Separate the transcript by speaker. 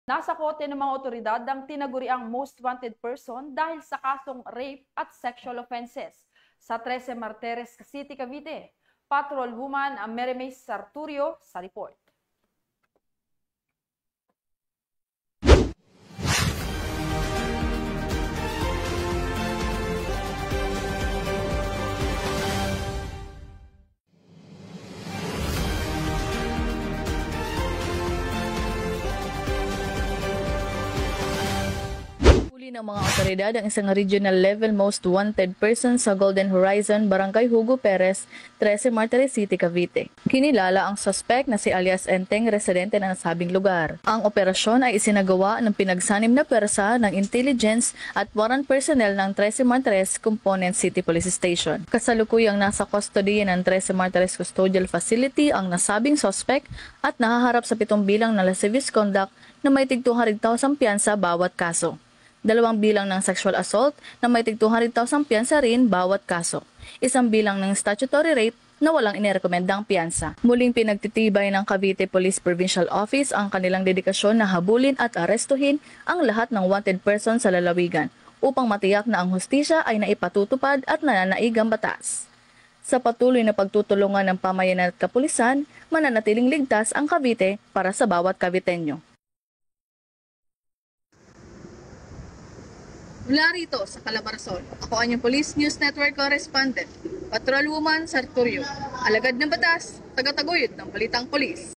Speaker 1: Nasa kote ng mga otoridad ang tinaguriang most wanted person dahil sa kasong rape at sexual offenses sa 13 Martires City, Cavite. Patrol Woman Meremay Sarturio sa report.
Speaker 2: Huli ng mga otoridad ang isang regional level most wanted person sa Golden Horizon, Barangay Hugo Perez, 13 Martires City, Cavite. Kinilala ang suspect na si alias Enteng, residente ng nasabing lugar. Ang operasyon ay isinagawa ng pinagsanib na pwersa ng intelligence at warrant personnel ng 13 Martires Component City Police Station. Kasalukuyang nasa custody ng 13 Martires Custodial Facility ang nasabing suspect at nahaharap sa 7 bilang na lascivious conduct na may tig 200,000 piyansa bawat kaso. 2 bilang ng sexual assault na may tig 200,000 piyansa rin bawat kaso. 1 bilang ng statutory rape na walang inirekomendang piyansa. Muling pinagtitibay ng Cavite Police Provincial Office ang kanilang dedikasyon na habulin at arestuhin ang lahat ng wanted person sa lalawigan upang matiyak na ang hustisya ay naipatutupad at nananaig ang batas. Sa patuloy na pagtutulungan ng pamayanan at kapulisan, mananatiling ligtas ang Cavite para sa bawat Caviteño. Mula rito sa Calabarzon, ako ang inyong Police News Network Correspondent, Patrol Woman Sarturio, alagad ng batas, tagataguyod ng balitang polis.